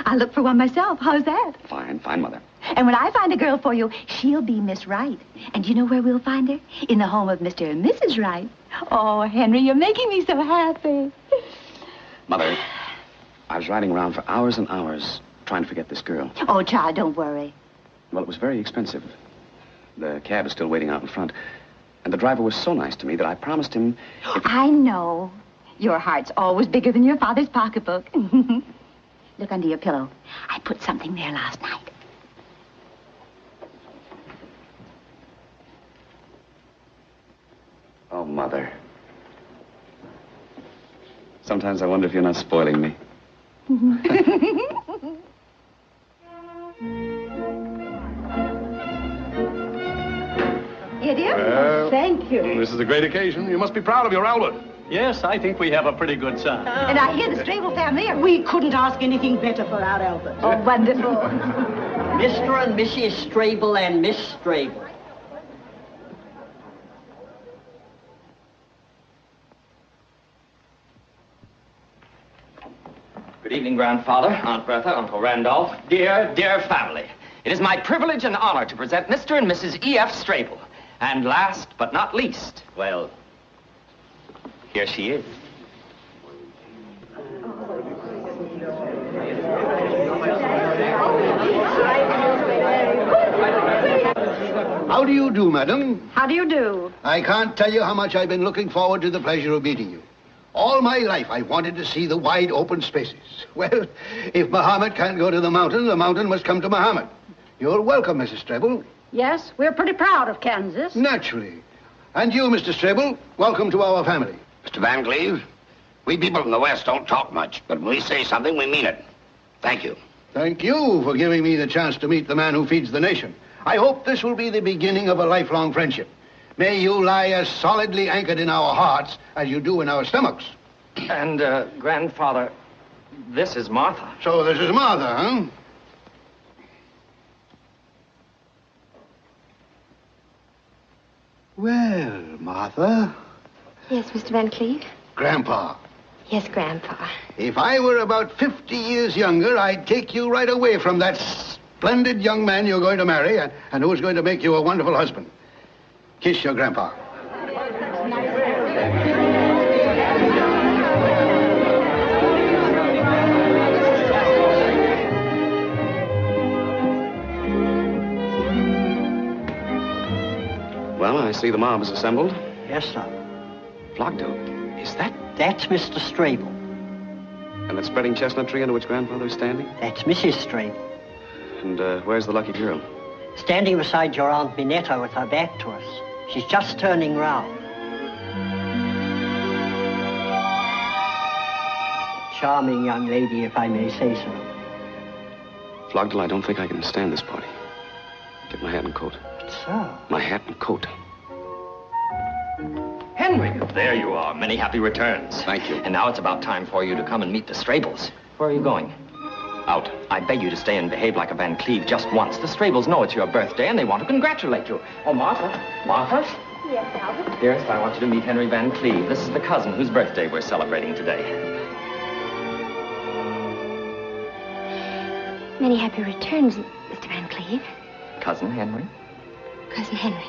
I'll look for one myself. How's that? Fine, fine, Mother. And when I find a girl for you, she'll be Miss Wright. And you know where we'll find her? In the home of Mr. and Mrs. Wright. Oh, Henry, you're making me so happy. Mother, I was riding around for hours and hours trying to forget this girl. Oh, child, don't worry. Well, it was very expensive. The cab is still waiting out in front. And the driver was so nice to me that I promised him... I know. Your heart's always bigger than your father's pocketbook. Look under your pillow. I put something there last night. Oh, Mother. Sometimes I wonder if you're not spoiling me. Here, dear. Well, thank you. This is a great occasion. You must be proud of your Albert. Yes, I think we have a pretty good son. And I hear the Strable family are... We couldn't ask anything better for our Albert. Oh, wonderful. Mr. and Mrs. Strable and Miss Strable. Good evening, Grandfather, Aunt Bertha, Uncle Randolph, dear, dear family. It is my privilege and honor to present Mr. and Mrs. E.F. Strable. And last but not least, well, here she is. How do you do, madam? How do you do? I can't tell you how much I've been looking forward to the pleasure of meeting you. All my life, I wanted to see the wide open spaces. Well, if Muhammad can't go to the mountain must come to Muhammad. You're welcome, Mrs. Strable. Yes, we're pretty proud of Kansas. Naturally. And you, Mr. Strable, welcome to our family. Mr. Van Cleve, we people from the West don't talk much, but when we say something, we mean it. Thank you. Thank you for giving me the chance to meet the man who feeds the nation. I hope this will be the beginning of a lifelong friendship. May you lie as solidly anchored in our hearts as you do in our stomachs. And, Grandfather, this is Martha. So this is Martha, huh? Well, Martha. Yes, Mr. Van Cleve? Grandpa. Yes, Grandpa. If I were about 50 years younger, I'd take you right away from that splendid young man you're going to marry and who's going to make you a wonderful husband. Kiss your grandpa. Well, I see the mob is assembled. Yes, sir. Flogdale, is that... That's Mr. Strable. And that spreading chestnut tree under which Grandfather is standing? That's Mrs. Strable. And where's the lucky girl? Standing beside your Aunt Minetta with her back to us. She's just turning round. Charming young lady, if I may say so. Flogdale, I don't think I can stand this party. Get my hat and coat. But, sir... My hat and coat. Henry, there you are. Many happy returns. Thank you. And now it's about time for you to come and meet the Strables. Where are you going? Out. I beg you to stay and behave like a Van Cleve just once. The Strables know it's your birthday and they want to congratulate you. Oh, Martha. Martha? Yes, Albert? Dearest, I want you to meet Henry Van Cleve. This is the cousin whose birthday we're celebrating today. Many happy returns, Mr. Van Cleve. Cousin Henry? Cousin Henry.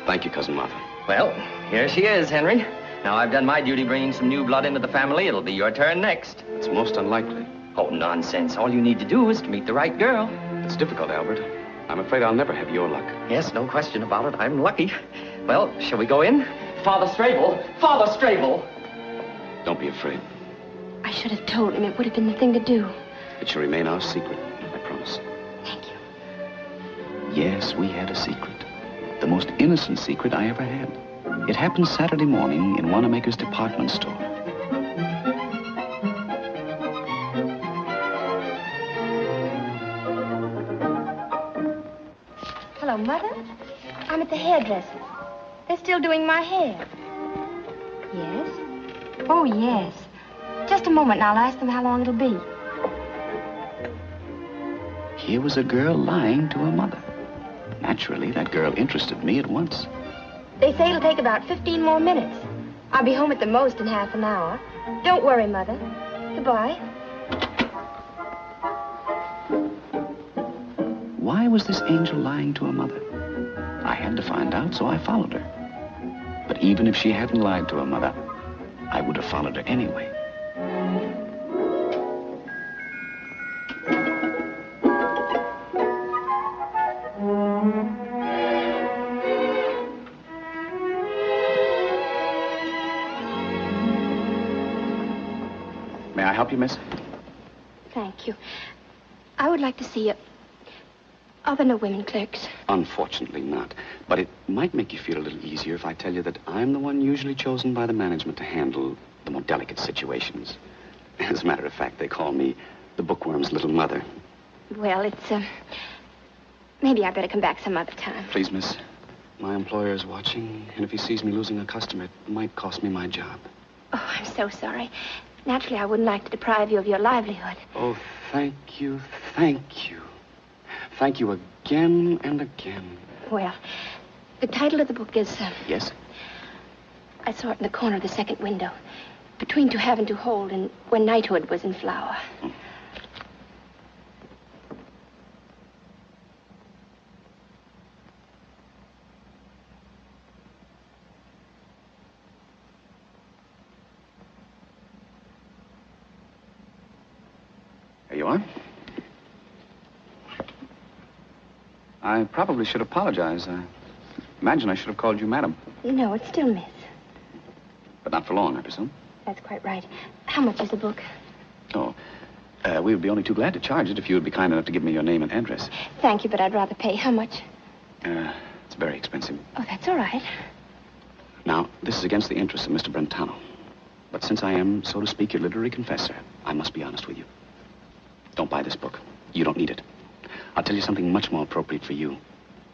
Thank you, Cousin Martha. Well, here she is, Henry. Now I've done my duty bringing some new blood into the family. It'll be your turn next. It's most unlikely. Oh, nonsense. All you need to do is to meet the right girl. It's difficult, Albert. I'm afraid I'll never have your luck. Yes, no question about it. I'm lucky. Well, shall we go in? Father Strable! Father Strable! Don't be afraid. I should have told him. It would have been the thing to do. It shall remain our secret, I promise. Thank you. Yes, we had a secret. The most innocent secret I ever had. It happened Saturday morning in Wanamaker's department store. Hello, Mother. I'm at the hairdresser's. They're still doing my hair. Yes? Oh, yes. Just a moment and I'll ask them how long it'll be. Here was a girl lying to her mother. Naturally, that girl interested me at once. They say it'll take about 15 more minutes. I'll be home at the most in half an hour. Don't worry, Mother. Goodbye. was this angel lying to her mother? I had to find out, so I followed her. But even if she hadn't lied to her mother, I would have followed her anyway. May I help you, miss? Thank you. I would like to see you. Are there no women clerks? Unfortunately not. But it might make you feel a little easier if I tell you that I'm the one usually chosen by the management to handle the more delicate situations. As a matter of fact, they call me the bookworm's little mother. Well, it's, maybe I better come back some other time. Please, miss. My employer is watching, and if he sees me losing a customer, it might cost me my job. Oh, I'm so sorry. Naturally, I wouldn't like to deprive you of your livelihood. Oh, thank you, thank you. Thank you again and again. Well, the title of the book is, Yes? I saw it in the corner of the second window. Between To Have and To Hold, and When Knighthood Was in Flower. There you are. I probably should apologize. I imagine I should have called you madam. No, it's still Miss. But not for long, I presume. That's quite right. How much is the book? Oh, we would be only too glad to charge it if you would be kind enough to give me your name and address. Thank you, but I'd rather pay. How much? It's very expensive. Oh, that's all right. Now, this is against the interests of Mr. Brentano. But since I am, so to speak, your literary confessor, I must be honest with you. Don't buy this book. You don't need it. I'll tell you something much more appropriate for you.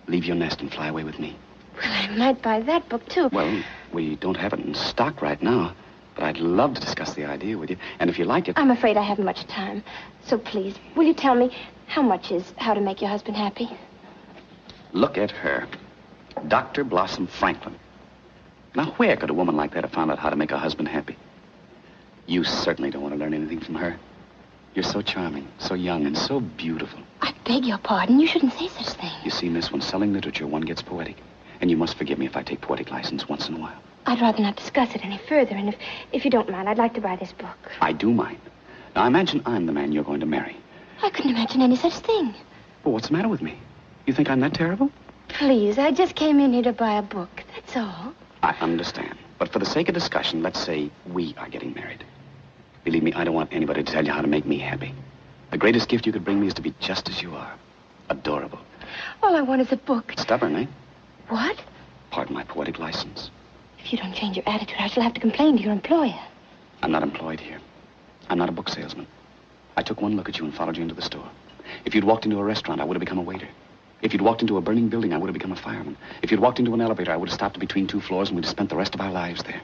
Leave your nest and fly away with me. Well, I might buy that book, too. Well, we don't have it in stock right now, but I'd love to discuss the idea with you. And if you like it... I'm afraid I haven't much time. So please, will you tell me how much is How to Make Your Husband Happy? Look at her. Dr. Blossom Franklin. Now, where could a woman like that have found out how to make her husband happy? You certainly don't want to learn anything from her. You're so charming, so young, and so beautiful. I beg your pardon. You shouldn't say such things. You see, miss, when selling literature, one gets poetic. And you must forgive me if I take poetic license once in a while. I'd rather not discuss it any further, and if you don't mind, I'd like to buy this book. I do mind. Now, imagine I'm the man you're going to marry. I couldn't imagine any such thing. Well, what's the matter with me? You think I'm that terrible? Please, I just came in here to buy a book, that's all. I understand. But for the sake of discussion, let's say we are getting married. Believe me, I don't want anybody to tell you how to make me happy. The greatest gift you could bring me is to be just as you are. Adorable. All I want is a book. Stubborn, eh? What? Pardon my poetic license. If you don't change your attitude, I shall have to complain to your employer. I'm not employed here. I'm not a book salesman. I took one look at you and followed you into the store. If you'd walked into a restaurant, I would have become a waiter. If you'd walked into a burning building, I would have become a fireman. If you'd walked into an elevator, I would have stopped between two floors and we'd have spent the rest of our lives there.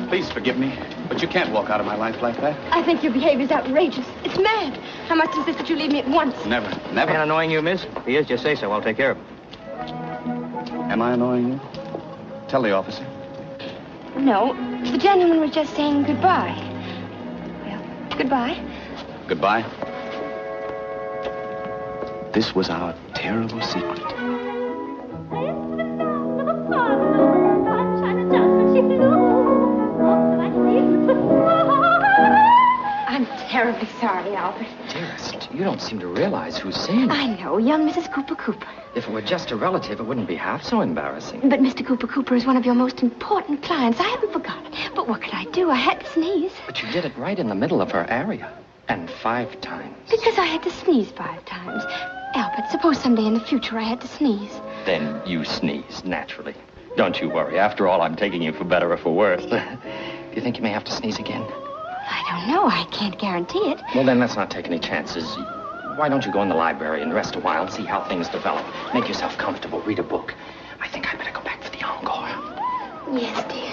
Please forgive me, but you can't walk out of my life like that. I think your behavior's outrageous. It's mad. I must insist that you leave me at once. Never, never. Man annoying you, miss? If he is, just say so. I'll take care of him. Am I annoying you? Tell the officer. No, the gentleman was just saying goodbye. Well, goodbye. Goodbye. This was our terrible secret. I'm terribly sorry, Albert. Dearest, you don't seem to realize who's saying it. I know, young Mrs. Cooper Cooper. If it were just a relative, it wouldn't be half so embarrassing. But Mr. Cooper Cooper is one of your most important clients. I haven't forgotten. But what could I do? I had to sneeze. But you did it right in the middle of her area. And 5 times. Because I had to sneeze 5 times. Albert, suppose someday in the future I had to sneeze. Then you sneeze, naturally. Don't you worry. After all, I'm taking you for better or for worse. Do you think you may have to sneeze again? I don't know. I can't guarantee it. Well, then let's not take any chances. Why don't you go in the library and rest a while and see how things develop? Make yourself comfortable. Read a book. I think I'd better go back for the encore. Yes, dear.